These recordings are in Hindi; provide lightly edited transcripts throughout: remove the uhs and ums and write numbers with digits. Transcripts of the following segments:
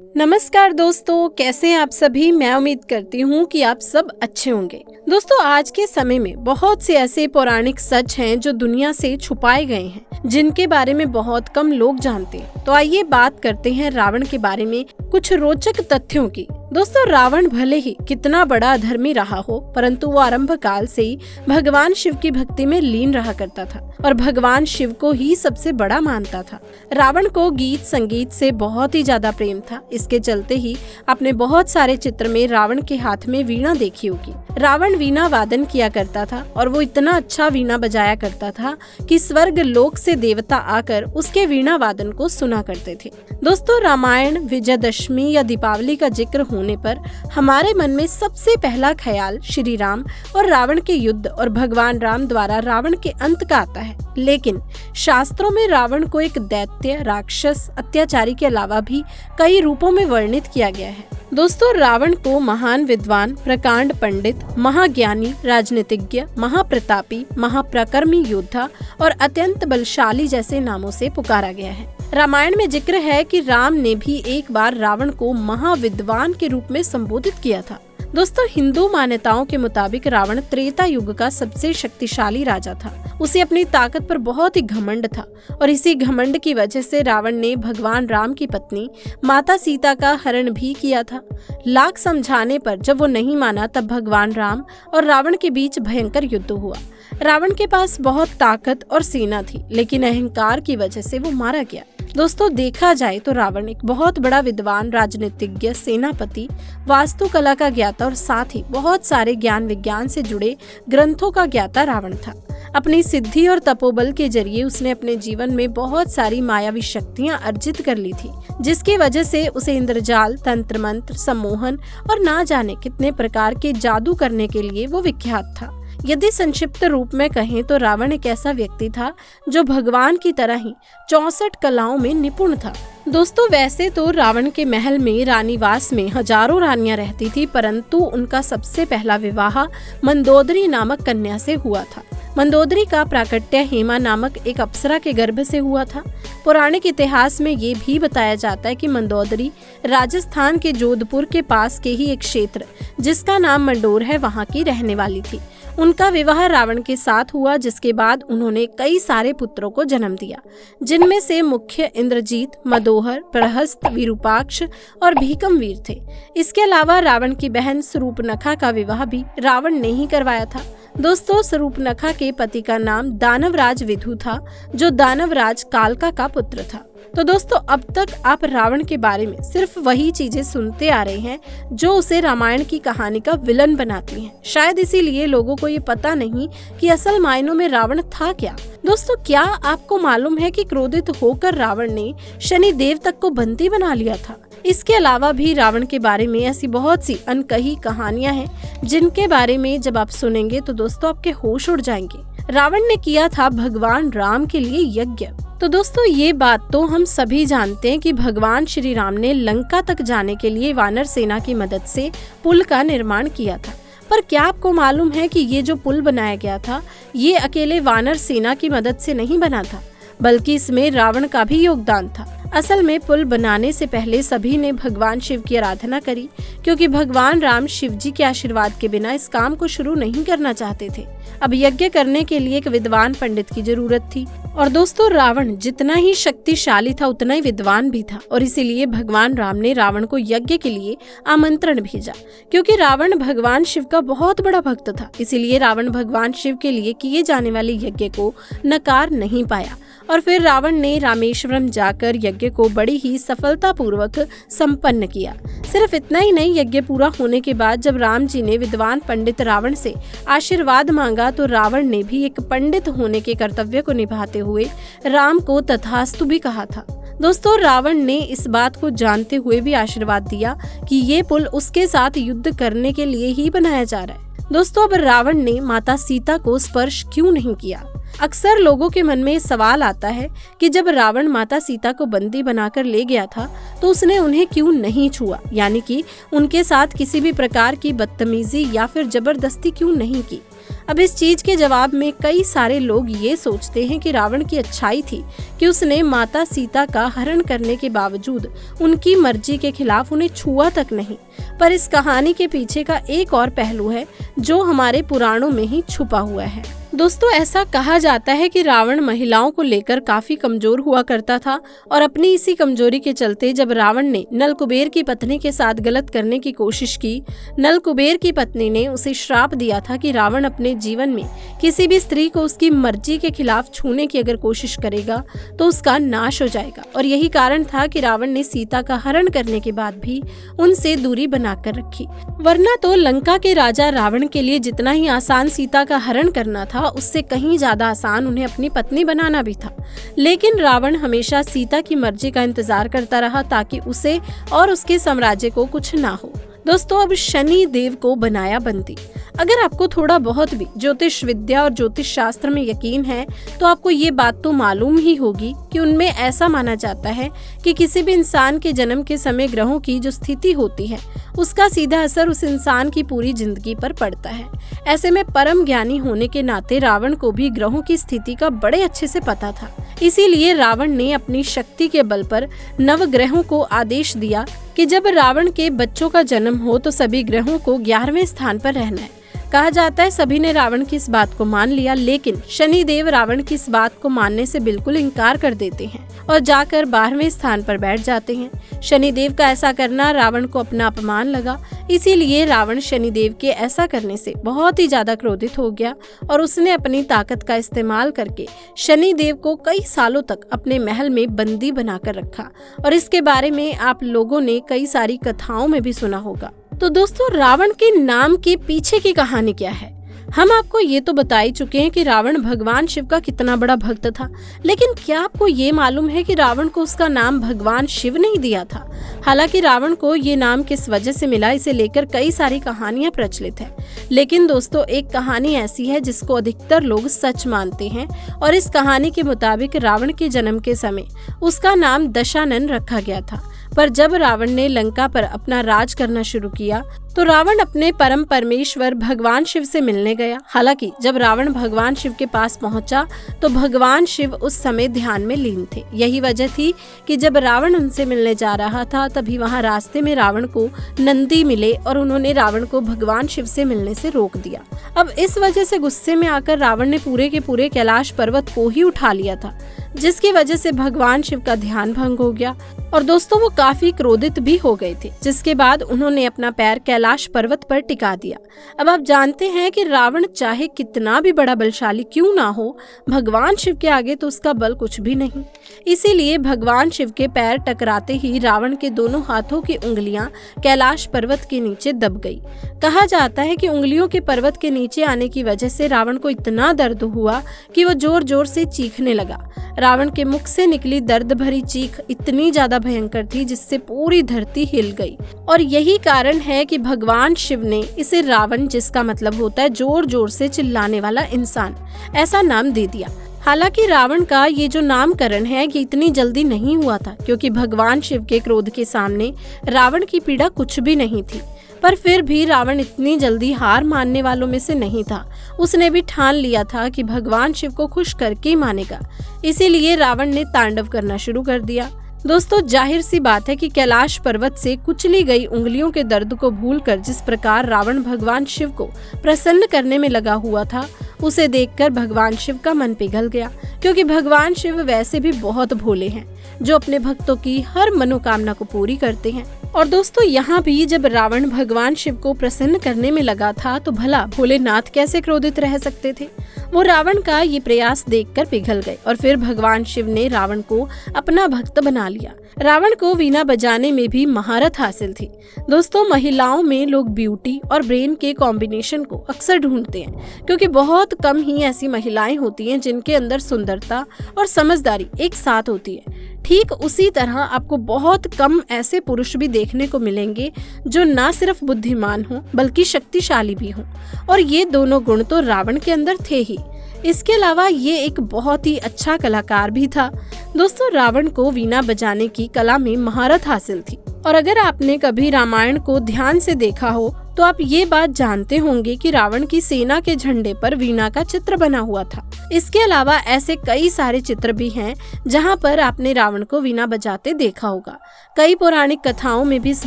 नमस्कार दोस्तों, कैसे हैं आप सभी। मैं उम्मीद करती हूँ कि आप सब अच्छे होंगे। दोस्तों, आज के समय में बहुत से ऐसे पौराणिक सच हैं जो दुनिया से छुपाए गए हैं, जिनके बारे में बहुत कम लोग जानते हैं। तो आइए बात करते हैं रावण के बारे में कुछ रोचक तथ्यों की। दोस्तों, रावण भले ही कितना बड़ा अधर्मी रहा हो, परंतु वो आरंभ काल से ही भगवान शिव की भक्ति में लीन रहा करता था और भगवान शिव को ही सबसे बड़ा मानता था। रावण को गीत संगीत से बहुत ही ज्यादा प्रेम था। इसके चलते ही आपने बहुत सारे चित्र में रावण के हाथ में वीणा देखी होगी। रावण वीणा वादन किया करता था और वो इतना अच्छा वीणा बजाया करता था कि स्वर्ग लोक से देवता आकर उसके वीणा वादन को सुना करते थे। दोस्तों, रामायण, विजयदशमी या दीपावली का जिक्र होने पर हमारे मन में सबसे पहला ख्याल श्री राम और रावण के युद्ध और भगवान राम द्वारा रावण के अंत का आता है। लेकिन शास्त्रों में रावण को एक दैत्य, राक्षस, अत्याचारी के अलावा भी कई रूपों में वर्णित किया गया है। दोस्तों, रावण को महान विद्वान, प्रकांड पंडित, महाज्ञानी, राजनीतिज्ञ, महाप्रतापी, महापराक्रमी योद्धा और अत्यंत बलशाली जैसे नामों से पुकारा गया है। रामायण में जिक्र है कि राम ने भी एक बार रावण को महाविद्वान के रूप में संबोधित किया था। दोस्तों, हिंदू मान्यताओं के मुताबिक रावण त्रेता युग का सबसे शक्तिशाली राजा था। उसे अपनी ताकत पर बहुत ही घमंड था और इसी घमंड की वजह से रावण ने भगवान राम की पत्नी माता सीता का हरण भी किया था। लाख समझाने पर जब वो नहीं माना, तब भगवान राम और रावण के बीच भयंकर युद्ध हुआ। रावण के पास बहुत ताकत और सेना थी, लेकिन अहंकार की वजह से वो मारा गया। दोस्तों, देखा जाए तो रावण एक बहुत बड़ा विद्वान, राजनीतिज्ञ, सेनापति, वास्तुकला का ज्ञाता और साथ ही बहुत सारे ज्ञान विज्ञान से जुड़े ग्रंथों का ज्ञाता रावण था। अपनी सिद्धि और तपोबल के जरिए उसने अपने जीवन में बहुत सारी मायावी शक्तियां अर्जित कर ली थी, जिसकी वजह से उसे इंद्रजाल, तंत्र मंत्र, सम्मोहन और ना जाने कितने प्रकार के जादू करने के लिए वो विख्यात था। यदि संक्षिप्त रूप में कहें तो रावण एक ऐसा व्यक्ति था जो भगवान की तरह ही 64 कलाओं में निपुण था। दोस्तों, वैसे तो रावण के महल में रानीवास में हजारों रानियां रहती थी, परंतु उनका सबसे पहला विवाह मंदोदरी नामक कन्या से हुआ था। मंदोदरी का प्राकट्य हेमा नामक एक अप्सरा के गर्भ से हुआ था। पौराणिक इतिहास में ये भी बताया जाता है कि मंदोदरी राजस्थान के जोधपुर के पास के ही एक क्षेत्र जिसका नाम मंडोर है, वहाँ की रहने वाली थी। उनका विवाह रावण के साथ हुआ, जिसके बाद उन्होंने कई सारे पुत्रों को जन्म दिया, जिनमें से मुख्य इंद्रजीत, मदोहर, प्रहस्त, विरूपाक्ष और भीकमवीर थे। इसके अलावा रावण की बहन स्वरूपनखा का विवाह भी रावण ने ही करवाया था। दोस्तों, स्वरूपनखा के पति का नाम दानवराज विधु था, जो दानवराज कालका का पुत्र था। तो दोस्तों, अब तक आप रावण के बारे में सिर्फ वही चीजें सुनते आ रहे हैं जो उसे रामायण की कहानी का विलन बनाती हैं। शायद इसीलिए लोगों को ये पता नहीं कि असल मायनों में रावण था क्या। दोस्तों, क्या आपको मालूम है कि क्रोधित होकर रावण ने शनि देव तक को बंदी बना लिया था। इसके अलावा भी रावण के बारे में ऐसी बहुत सी अनकही कहानियां हैं, जिनके बारे में जब आप सुनेंगे तो दोस्तों आपके होश उड़ जाएंगे। रावण ने किया था भगवान राम के लिए यज्ञ। तो दोस्तों, ये बात तो हम सभी जानते हैं कि भगवान श्री राम ने लंका तक जाने के लिए वानर सेना की मदद से पुल का निर्माण किया था। पर क्या आपको मालूम है कि ये जो पुल बनाया गया था, ये अकेले वानर सेना की मदद से नहीं बना था, बल्कि इसमें रावण का भी योगदान था। असल में पुल बनाने से पहले सभी ने भगवान शिव की आराधना करी, क्योंकि भगवान राम शिव जी के आशीर्वाद के बिना इस काम को शुरू नहीं करना चाहते थे। अब यज्ञ करने के लिए एक विद्वान पंडित की जरूरत थी। और दोस्तों, रावण जितना ही शक्तिशाली था उतना ही विद्वान भी था, और इसीलिए भगवान राम ने रावण को यज्ञ के लिए आमंत्रण भेजा। क्योंकि रावण भगवान शिव का बहुत बड़ा भक्त था, इसीलिए रावण भगवान शिव के लिए किए जाने वाले यज्ञ को नकार नहीं पाया और फिर रावण ने रामेश्वरम जाकर यज्ञ को बड़ी ही सफलतापूर्वक संपन्न किया। सिर्फ इतना ही नहीं, यज्ञ पूरा होने के बाद जब राम जी ने विद्वान पंडित रावण से आशीर्वाद मांगा, तो रावण ने भी एक पंडित होने के कर्तव्य को निभाते हुए राम को तथास्तु भी कहा था। दोस्तों, रावण ने इस बात को जानते हुए भी आशीर्वाद दिया कि ये पुल उसके साथ युद्ध करने के लिए ही बनाया जा रहा है। दोस्तों, अब रावण ने माता सीता को स्पर्श क्यों नहीं किया। अक्सर लोगों के मन में सवाल आता है कि जब रावण माता सीता को बंदी बनाकर ले गया था तो उसने उन्हें क्यों नहीं छुआ, यानी कि उनके साथ किसी भी प्रकार की बदतमीजी या फिर जबरदस्ती क्यों नहीं की। अब इस चीज के जवाब में कई सारे लोग ये सोचते हैं कि रावण की अच्छाई थी कि उसने माता सीता का हरण करने के बावजूद उनकी मर्जी के खिलाफ उन्हें छुआ तक नहीं। पर इस कहानी के पीछे का एक और पहलू है जो हमारे पुराणों में ही छुपा हुआ है। दोस्तों, ऐसा कहा जाता है कि रावण महिलाओं को लेकर काफी कमजोर हुआ करता था और अपनी इसी कमजोरी के चलते जब रावण ने नल कुबेर की पत्नी के साथ गलत करने की कोशिश की, नल कुबेर की पत्नी ने उसे श्राप दिया था कि रावण अपने जीवन में किसी भी स्त्री को उसकी मर्जी के खिलाफ छूने की अगर कोशिश करेगा तो उसका नाश हो जाएगा। और यही कारण था कि रावण ने सीता का हरण करने के बाद भी उनसे दूरी बनाकर रखी, वरना तो लंका के राजा रावण के लिए जितना ही आसान सीता का हरण करना था उससे कहीं ज्यादा आसान उन्हें अपनी पत्नी बनाना भी था। लेकिन रावण हमेशा सीता की मर्जी का इंतजार करता रहा ताकि उसे और उसके साम्राज्य को कुछ ना हो। दोस्तों, अब शनि देव को बनाया बंदी। अगर आपको थोड़ा बहुत भी ज्योतिष विद्या और ज्योतिष शास्त्र में यकीन है तो आपको ये बात तो मालूम ही होगी कि उनमें ऐसा माना जाता है कि किसी भी इंसान के जन्म के समय ग्रहों की जो स्थिति होती है उसका सीधा असर उस इंसान की पूरी जिंदगी पर पड़ता है। ऐसे में परम ज्ञानी होने के नाते रावण को भी ग्रहों की स्थिति का बड़े अच्छे से पता था। इसीलिए रावण ने अपनी शक्ति के बल पर नवग्रहों को आदेश दिया कि जब रावण के बच्चों का जन्म हो तो सभी ग्रहों को 11वें स्थान पर रहना है। कहा जाता है सभी ने रावण की इस बात को मान लिया, लेकिन शनि देव रावण की इस बात को मानने से बिल्कुल इनकार कर देते हैं और जाकर 12वें स्थान पर बैठ जाते हैं। शनि देव का ऐसा करना रावण को अपना अपमान लगा, इसीलिए रावण शनि देव के ऐसा करने से बहुत ही ज्यादा क्रोधित हो गया और उसने अपनी ताकत का इस्तेमाल करके शनि देव को कई सालों तक अपने महल में बंदी बनाकर रखा। और इसके बारे में आप लोगों ने कई सारी कथाओं में भी सुना होगा। तो दोस्तों, रावण के नाम के पीछे की कहानी क्या है? हम आपको ये तो बता ही चुके हैं कि रावण भगवान शिव का कितना बड़ा भक्त था, लेकिन क्या आपको ये मालूम है कि रावण को उसका नाम भगवान शिव नहीं दिया था? हालांकि रावण को ये नाम किस वजह से मिला इसे लेकर कई सारी कहानियां प्रचलित है, लेकिन दोस्तों एक कहानी ऐसी है जिसको अधिकतर लोग सच मानते हैं और इस कहानी के मुताबिक रावण के जन्म के समय उसका नाम दशानन रखा गया था। पर जब रावण ने लंका पर अपना राज करना शुरू किया तो रावण अपने परम परमेश्वर भगवान शिव से मिलने गया। हालांकि जब रावण भगवान शिव के पास पहुंचा तो भगवान शिव उस समय ध्यान में लीन थे। यही वजह थी कि जब रावण उनसे मिलने जा रहा था तभी वहां रास्ते में रावण को नंदी मिले और उन्होंने रावण को भगवान शिव से मिलने से रोक दिया। अब इस वजह से गुस्से में आकर रावण ने पूरे के पूरे कैलाश पर्वत को ही उठा लिया था, जिसकी वजह से भगवान शिव का ध्यान भंग हो गया और दोस्तों वो काफी क्रोधित भी हो गए थे, जिसके बाद उन्होंने अपना पैर कैलाश पर्वत पर टिका दिया। अब आप जानते हैं कि रावण चाहे कितना भी बड़ा बलशाली क्यों ना हो, भगवान शिव के आगे तो उसका बल कुछ भी नहीं। इसीलिए भगवान शिव के पैर टकराते ही रावण के दोनों हाथों की उंगलियां कैलाश पर्वत के नीचे दब गई। कहा जाता है कि उंगलियों के पर्वत के नीचे आने की वजह से रावण को इतना दर्द हुआ कि वो जोर जोर से चीखने लगा। रावण के मुख से निकली दर्द भरी चीख इतनी ज्यादा भयंकर थी जिससे पूरी धरती हिल गई और यही कारण है कि भगवान शिव ने इसे रावण, जिसका मतलब होता है जोर जोर से चिल्लाने वाला इंसान, ऐसा नाम दे दिया। हालांकि रावण का ये जो नामकरण है ये इतनी जल्दी नहीं हुआ था, क्योंकि भगवान शिव के क्रोध के सामने रावण की पीड़ा कुछ भी नहीं थी। पर फिर भी रावण इतनी जल्दी हार मानने वालों में से नहीं था। उसने भी ठान लिया था कि भगवान शिव को खुश करके ही मानेगा। इसीलिए रावण ने तांडव करना शुरू कर दिया। दोस्तों जाहिर सी बात है कि कैलाश पर्वत से कुचली गई उंगलियों के दर्द को भूलकर जिस प्रकार रावण भगवान शिव को प्रसन्न करने में लगा हुआ था, उसे देखकर भगवान शिव का मन पिघल गया, क्योंकि भगवान शिव वैसे भी बहुत भोले हैं जो अपने भक्तों की हर मनोकामना को पूरी करते हैं। और दोस्तों यहाँ भी जब रावण भगवान शिव को प्रसन्न करने में लगा था तो भला भोलेनाथ कैसे क्रोधित रह सकते थे। वो रावण का ये प्रयास देखकर पिघल गए और फिर भगवान शिव ने रावण को अपना भक्त बना लिया। रावण को वीणा बजाने में भी महारत हासिल थी। दोस्तों महिलाओं में लोग ब्यूटी और ब्रेन के कॉम्बिनेशन को अक्सर ढूंढते हैं, क्योंकि बहुत कम ही ऐसी महिलाएं होती हैं जिनके अंदर सुंदरता और समझदारी एक साथ होती है। ठीक उसी तरह आपको बहुत कम ऐसे पुरुष भी देखने को मिलेंगे जो ना सिर्फ बुद्धिमान हो बल्कि शक्तिशाली भी हों, और ये दोनों गुण तो रावण के अंदर थे ही। इसके अलावा ये एक बहुत ही अच्छा कलाकार भी था। दोस्तों रावण को वीणा बजाने की कला में महारत हासिल थी, और अगर आपने कभी रामायण को ध्यान से देखा हो तो आप ये बात जानते होंगे कि रावण की सेना के झंडे पर वीणा का चित्र बना हुआ था। इसके अलावा ऐसे कई सारे चित्र भी हैं जहां पर आपने रावण को वीणा बजाते देखा होगा। कई पौराणिक कथाओं में भी इस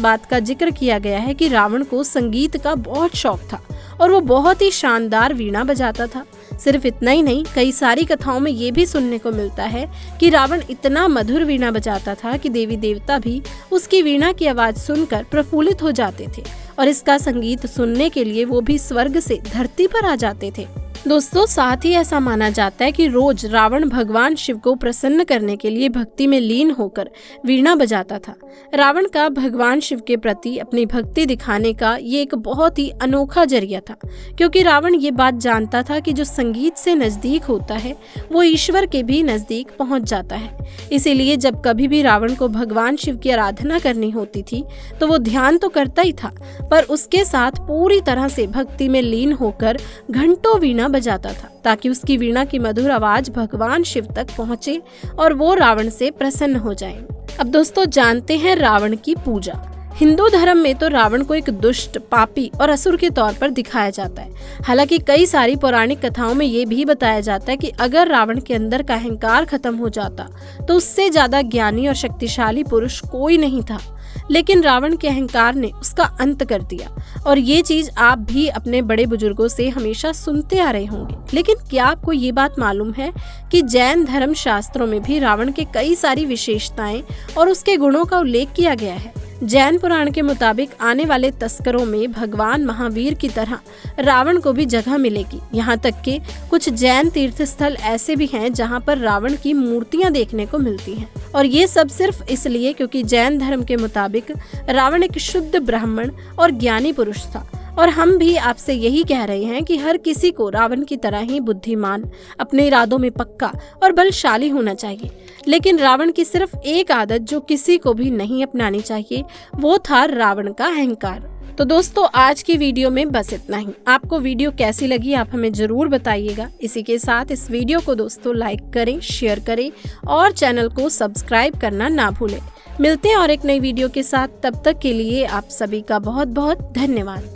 बात का जिक्र किया गया है कि रावण को संगीत का बहुत शौक था और वो बहुत ही शानदार वीणा बजाता था। सिर्फ इतना ही नहीं, कई सारी कथाओं में ये भी सुनने को मिलता है कि रावण इतना मधुर वीणा बजाता था कि देवी देवता भी उसकी वीणा की आवाज सुनकर प्रफुल्लित हो जाते थे और इसका संगीत सुनने के लिए वो भी स्वर्ग से धरती पर आ जाते थे। दोस्तों, साथ ही ऐसा माना जाता है कि रोज रावण भगवान शिव को प्रसन्न करने के लिए भक्ति में लीन होकर वीणा बजाता था। रावण का भगवान शिव के प्रति अपनी भक्ति दिखाने का ये एक बहुत ही अनोखा जरिया था, क्योंकि रावण ये बात जानता था कि जो संगीत से नजदीक होता है वो ईश्वर के भी नजदीक पहुंच जाता है। इसीलिए जब कभी भी रावण को भगवान शिव की आराधना करनी होती थी तो वो ध्यान तो करता ही था, पर उसके साथ पूरी तरह से भक्ति में लीन होकर घंटों वीणा बजाता था, ताकि उसकी वीणा की मधुर आवाज भगवान शिव तक पहुंचे और वो रावण से प्रसन्न हो जाएं। अब दोस्तों, जानते हैं रावण की पूजा। हिंदू धर्म में तो रावण को एक दुष्ट, पापी और असुर के तौर पर दिखाया जाता है। हालांकि कई सारी पौराणिक कथाओं में ये भी बताया जाता है कि अगर रावण के अंदर का अहंकार खत्म हो जाता तो उससे ज्यादा ज्ञानी और शक्तिशाली पुरुष कोई नहीं था। लेकिन रावण के अहंकार ने उसका अंत कर दिया और ये चीज आप भी अपने बड़े बुजुर्गों से हमेशा सुनते आ रहे होंगे। लेकिन क्या आपको ये बात मालूम है कि जैन धर्म शास्त्रों में भी रावण के कई सारी विशेषताएं और उसके गुणों का उल्लेख किया गया है। जैन पुराण के मुताबिक आने वाले तस्करों में भगवान महावीर की तरह रावण को भी जगह मिलेगी। यहाँ तक कि कुछ जैन तीर्थ स्थल ऐसे भी हैं जहाँ पर रावण की मूर्तियाँ देखने को मिलती हैं, और ये सब सिर्फ इसलिए क्योंकि जैन धर्म के मुताबिक रावण एक शुद्ध ब्राह्मण और ज्ञानी पुरुष था। और हम भी आपसे यही कह रहे हैं कि हर किसी को रावण की तरह ही बुद्धिमान, अपने इरादों में पक्का और बलशाली होना चाहिए। लेकिन रावण की सिर्फ एक आदत जो किसी को भी नहीं अपनानी चाहिए, वो था रावण का अहंकार। तो दोस्तों, आज की वीडियो में बस इतना ही। आपको वीडियो कैसी लगी आप हमें जरूर बताइएगा। इसी के साथ इस वीडियो को दोस्तों लाइक करें, शेयर करें और चैनल को सब्सक्राइब करना ना भूलें। मिलते हैं और एक नई वीडियो के साथ। तब तक के लिए आप सभी का बहुत बहुत धन्यवाद।